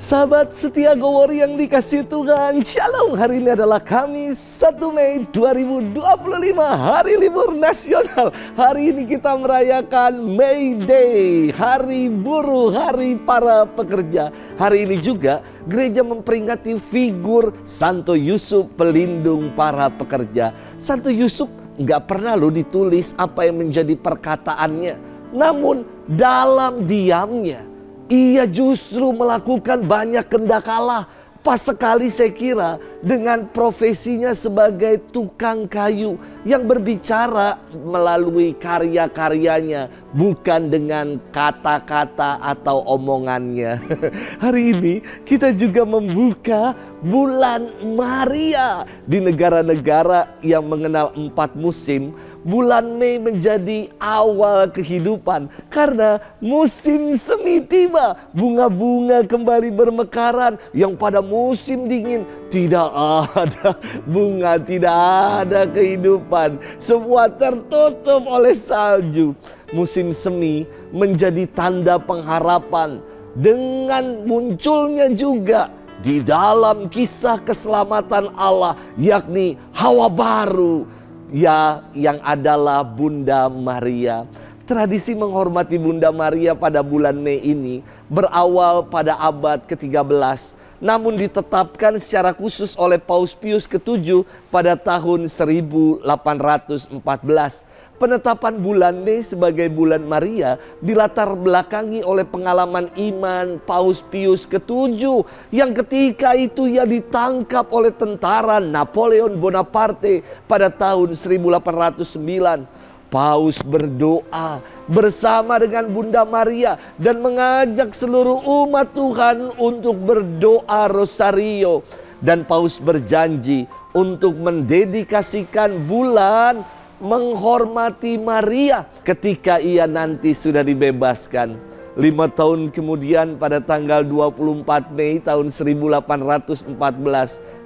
Sahabat setia Gowori yang dikasih Tuhan, Shalom. Hari ini adalah Kamis 1 Mei 2025, hari libur nasional. Hari ini kita merayakan May Day, hari buruh, hari para pekerja. Hari ini juga gereja memperingati figur Santo Yusuf, pelindung para pekerja. Santo Yusuf nggak pernah loh ditulis apa yang menjadi perkataannya. Namun dalam diamnya ia justru melakukan banyak kehendak Allah. Pas sekali saya kira dengan profesinya sebagai tukang kayu yang berbicara melalui karya-karyanya, bukan dengan kata-kata atau omongannya. Hari ini kita juga membuka bulan Maria. Di negara-negara yang mengenal 4 musim, bulan Mei menjadi awal kehidupan. Karena musim semi tiba, bunga-bunga kembali bermekaran. Yang pada musim dingin tidak ada bunga, tidak ada kehidupan. Semua tertutup oleh salju. Musim semi menjadi tanda pengharapan. Dengan munculnya juga di dalam kisah keselamatan Allah, yakni Hawa baru, ya, yang adalah Bunda Maria. Tradisi menghormati Bunda Maria pada bulan Mei ini berawal pada abad ke-13, namun ditetapkan secara khusus oleh Paus Pius ke-7 pada tahun 1814. Penetapan bulan Mei sebagai bulan Maria dilatar belakangi oleh pengalaman iman Paus Pius ke-7 yang ketika itu ia ditangkap oleh tentara Napoleon Bonaparte pada tahun 1809. Paus berdoa bersama dengan Bunda Maria dan mengajak seluruh umat Tuhan untuk berdoa rosario. Dan Paus berjanji untuk mendedikasikan bulan menghormati Maria ketika ia nanti sudah dibebaskan. 5 tahun kemudian pada tanggal 24 Mei tahun 1814,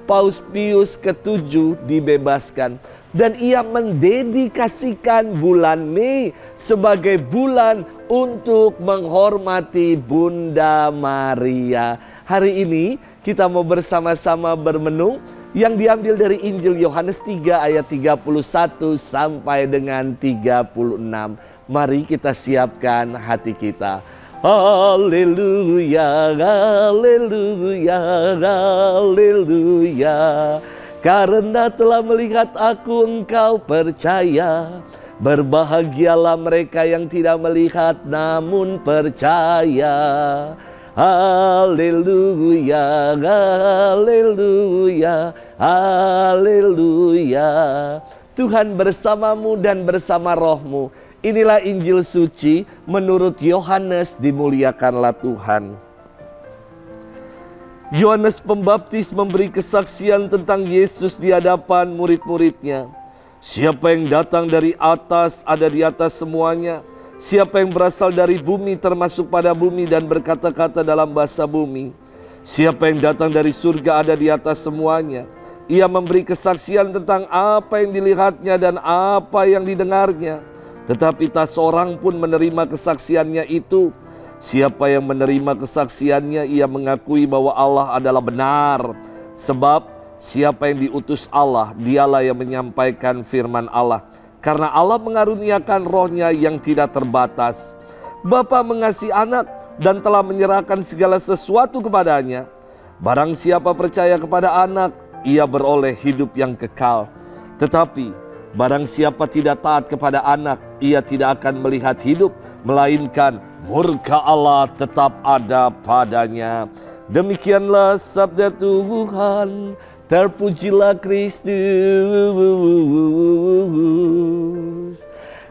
Paus Pius ke-7 dibebaskan. Dan ia mendedikasikan bulan Mei sebagai bulan untuk menghormati Bunda Maria. Hari ini kita mau bersama-sama bermenung yang diambil dari Injil Yohanes 3 ayat 31 sampai dengan 36. Mari kita siapkan hati kita. Haleluya, haleluya, haleluya. Karena telah melihat aku engkau percaya. Berbahagialah mereka yang tidak melihat namun percaya. Haleluya, haleluya, haleluya. Tuhan bersamamu dan bersama rohmu. Inilah Injil suci menurut Yohanes, dimuliakanlah Tuhan. Yohanes Pembaptis memberi kesaksian tentang Yesus di hadapan murid-muridnya. Siapa yang datang dari atas ada di atas semuanya. Siapa yang berasal dari bumi termasuk pada bumi dan berkata-kata dalam bahasa bumi. Siapa yang datang dari surga ada di atas semuanya. Ia memberi kesaksian tentang apa yang dilihatnya dan apa yang didengarnya. Tetapi tak seorang pun menerima kesaksiannya itu. Siapa yang menerima kesaksiannya, ia mengakui bahwa Allah adalah benar. Sebab siapa yang diutus Allah, dialah yang menyampaikan firman Allah. Karena Allah mengaruniakan rohnya yang tidak terbatas. Bapa mengasihi anak dan telah menyerahkan segala sesuatu kepadanya. Barang siapa percaya kepada anak, ia beroleh hidup yang kekal. Tetapi barang siapa tidak taat kepada anak, ia tidak akan melihat hidup, melainkan murka Allah tetap ada padanya. Demikianlah sabda Tuhan. Terpujilah Kristus.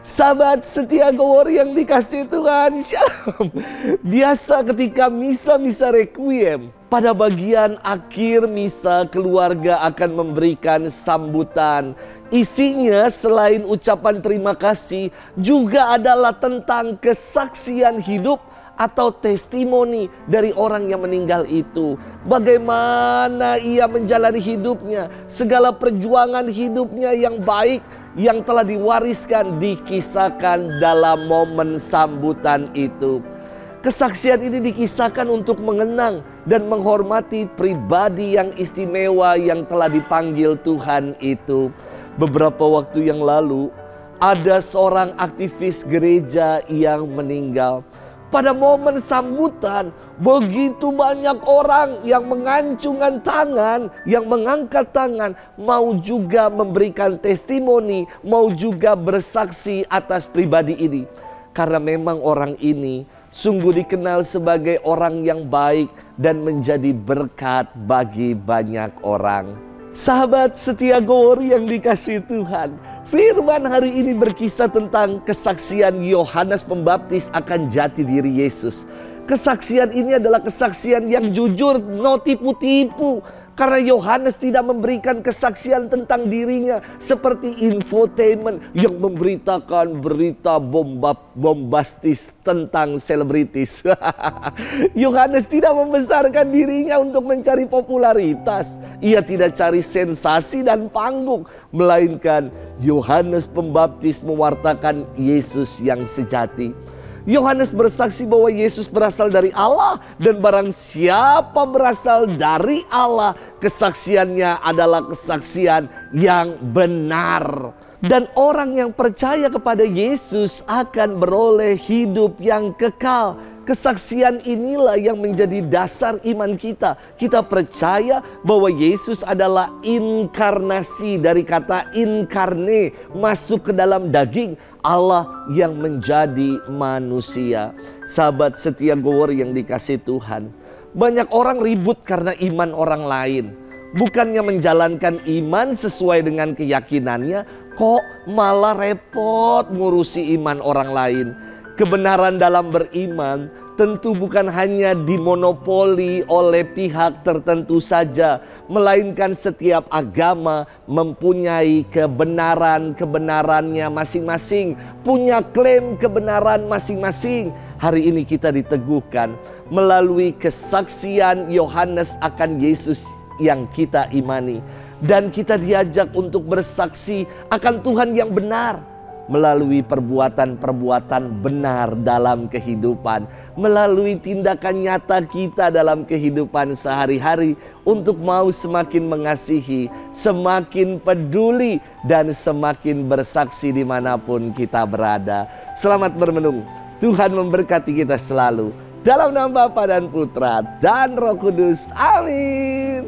Sahabat setia Gowori yang dikasih Tuhan, Shalom. Biasa ketika misa-misa requiem, pada bagian akhir misa keluarga akan memberikan sambutan. Isinya selain ucapan terima kasih juga adalah tentang kesaksian hidup atau testimoni dari orang yang meninggal itu. Bagaimana ia menjalani hidupnya, segala perjuangan hidupnya yang baik yang telah diwariskan dikisahkan dalam momen sambutan itu. Kesaksian ini dikisahkan untuk mengenang dan menghormati pribadi yang istimewa yang telah dipanggil Tuhan itu. Beberapa waktu yang lalu, ada seorang aktivis gereja yang meninggal. Pada momen sambutan, begitu banyak orang yang mengacungkan tangan, yang mengangkat tangan, mau juga memberikan testimoni, mau juga bersaksi atas pribadi ini. Karena memang orang ini sungguh dikenal sebagai orang yang baik dan menjadi berkat bagi banyak orang. Sahabat setia Gowori yang dikasihi Tuhan, firman hari ini berkisah tentang kesaksian Yohanes Pembaptis akan jati diri Yesus. Kesaksian ini adalah kesaksian yang jujur, no tipu-tipu. Karena Yohanes tidak memberikan kesaksian tentang dirinya seperti infotainment yang memberitakan berita bombastis tentang selebritis. Yohanes tidak membesarkan dirinya untuk mencari popularitas. Ia tidak cari sensasi dan panggung, melainkan Yohanes Pembaptis mewartakan Yesus yang sejati. Yohanes bersaksi bahwa Yesus berasal dari Allah, dan barang siapa berasal dari Allah, kesaksiannya adalah kesaksian yang benar. Dan orang yang percaya kepada Yesus akan beroleh hidup yang kekal. Kesaksian inilah yang menjadi dasar iman kita. Kita percaya bahwa Yesus adalah inkarnasi dari kata inkarne, masuk ke dalam daging, Allah yang menjadi manusia. Sahabat setia Gowori yang dikasihi Tuhan, banyak orang ribut karena iman orang lain. Bukannya menjalankan iman sesuai dengan keyakinannya, kok malah repot ngurusi iman orang lain. Kebenaran dalam beriman tentu bukan hanya dimonopoli oleh pihak tertentu saja, melainkan setiap agama mempunyai kebenarannya masing-masing, punya klaim kebenaran masing-masing. Hari ini kita diteguhkan melalui kesaksian Yohanes akan Yesus yang kita imani, dan kita diajak untuk bersaksi akan Tuhan yang benar melalui perbuatan-perbuatan benar dalam kehidupan, melalui tindakan nyata kita dalam kehidupan sehari-hari, untuk mau semakin mengasihi, semakin peduli, dan semakin bersaksi dimanapun kita berada. Selamat bermenung. Tuhan memberkati kita selalu. Dalam nama Bapa dan Putra dan Roh Kudus. Amin.